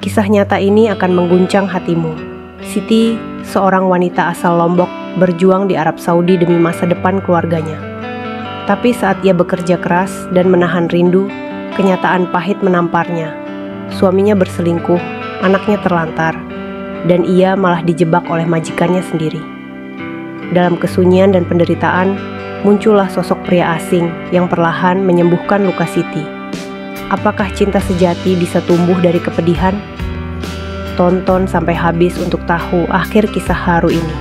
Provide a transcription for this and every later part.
Kisah nyata ini akan mengguncang hatimu. Siti, seorang wanita asal Lombok, berjuang di Arab Saudi demi masa depan keluarganya. Tapi saat ia bekerja keras dan menahan rindu, kenyataan pahit menamparnya. Suaminya berselingkuh, anaknya terlantar, dan ia malah dijebak oleh majikannya sendiri. Dalam kesunyian dan penderitaan, muncullah sosok pria asing yang perlahan menyembuhkan luka Siti. Apakah cinta sejati bisa tumbuh dari kepedihan? Tonton sampai habis untuk tahu akhir kisah haru ini.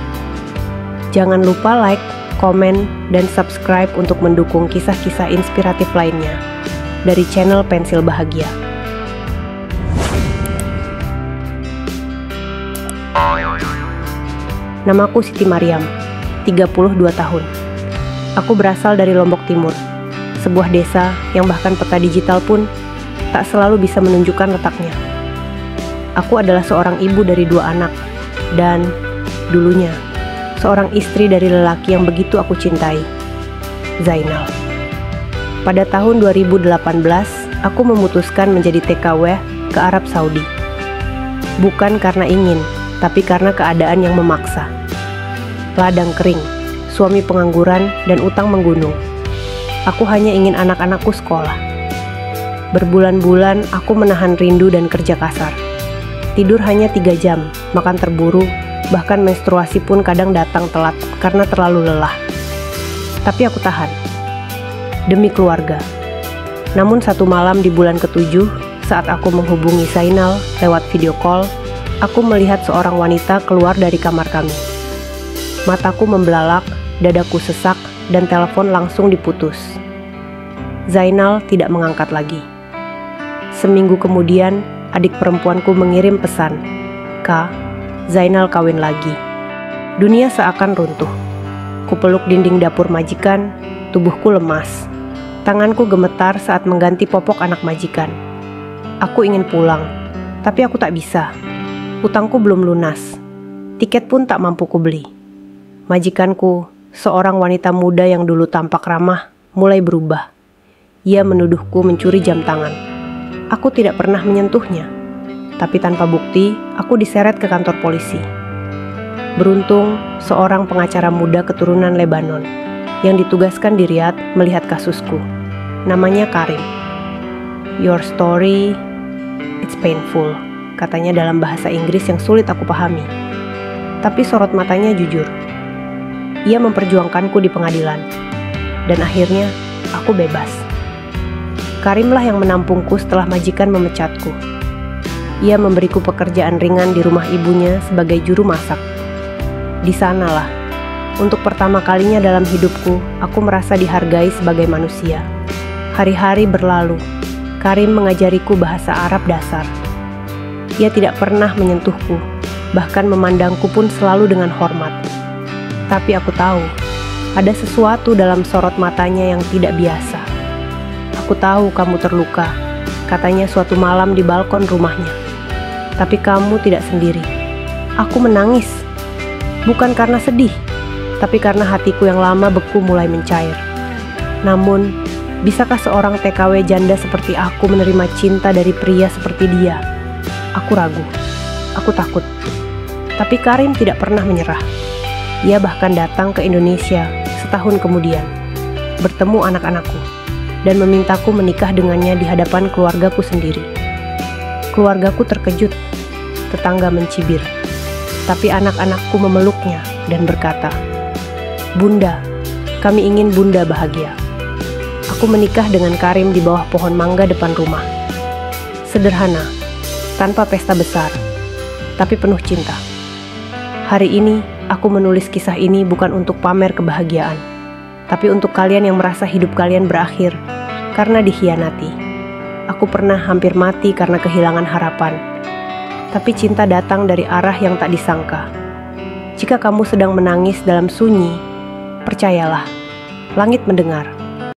Jangan lupa like, komen, dan subscribe untuk mendukung kisah-kisah inspiratif lainnya dari channel Pensil Bahagia. Namaku Siti Mariam, 32 tahun. Aku berasal dari Lombok Timur, sebuah desa yang bahkan peta digital pun tak selalu bisa menunjukkan letaknya. Aku adalah seorang ibu dari 2 anak, dan dulunya seorang istri dari lelaki yang begitu aku cintai, Zainal. Pada tahun 2018, aku memutuskan menjadi TKW ke Arab Saudi. Bukan karena ingin, tapi karena keadaan yang memaksa. Ladang kering, suami pengangguran, dan utang menggunung. Aku hanya ingin anak-anakku sekolah. Berbulan-bulan aku menahan rindu dan kerja kasar. Tidur hanya 3 jam, makan terburu, bahkan menstruasi pun kadang datang telat karena terlalu lelah. Tapi aku tahan, demi keluarga. Namun satu malam di bulan ke-7, saat aku menghubungi Zainal lewat video call, aku melihat seorang wanita keluar dari kamar kami. Mataku membelalak, dadaku sesak, dan telepon langsung diputus. Zainal tidak mengangkat lagi. Seminggu kemudian, adik perempuanku mengirim pesan, "Kak, Zainal kawin lagi." Dunia seakan runtuh. Kupeluk dinding dapur majikan, tubuhku lemas. Tanganku gemetar saat mengganti popok anak majikan. Aku ingin pulang, tapi aku tak bisa. Utangku belum lunas. Tiket pun tak mampu kubeli. Majikanku, seorang wanita muda yang dulu tampak ramah, mulai berubah. Ia menuduhku mencuri jam tangan. Aku tidak pernah menyentuhnya. Tapi tanpa bukti, aku diseret ke kantor polisi. Beruntung, seorang pengacara muda keturunan Lebanon yang ditugaskan di Riyadh melihat kasusku. Namanya Karim. "Your story, it's painful," katanya dalam bahasa Inggris yang sulit aku pahami. Tapi sorot matanya jujur. Ia memperjuangkanku di pengadilan. Dan akhirnya, aku bebas. Karimlah yang menampungku setelah majikan memecatku. Ia memberiku pekerjaan ringan di rumah ibunya sebagai juru masak. Di sanalah, untuk pertama kalinya dalam hidupku, aku merasa dihargai sebagai manusia. Hari-hari berlalu, Karim mengajariku bahasa Arab dasar. Ia tidak pernah menyentuhku, bahkan memandangku pun selalu dengan hormat. Tapi aku tahu, ada sesuatu dalam sorot matanya yang tidak biasa. "Aku tahu kamu terluka," katanya suatu malam di balkon rumahnya. "Tapi kamu tidak sendiri." Aku menangis, bukan karena sedih, tapi karena hatiku yang lama beku mulai mencair. Namun, bisakah seorang TKW janda seperti aku menerima cinta dari pria seperti dia? Aku ragu, aku takut. Tapi Karim tidak pernah menyerah. Ia bahkan datang ke Indonesia setahun kemudian, bertemu anak-anakku, dan memintaku menikah dengannya di hadapan keluargaku sendiri. Keluargaku terkejut, tetangga mencibir, tapi anak-anakku memeluknya dan berkata, "Bunda, kami ingin Bunda bahagia." Aku menikah dengan Karim di bawah pohon mangga depan rumah. Sederhana, tanpa pesta besar, tapi penuh cinta. Hari ini, aku menulis kisah ini bukan untuk pamer kebahagiaan, tapi untuk kalian yang merasa hidup kalian berakhir karena dikhianati. Aku pernah hampir mati karena kehilangan harapan, tapi cinta datang dari arah yang tak disangka. Jika kamu sedang menangis dalam sunyi, percayalah, langit mendengar.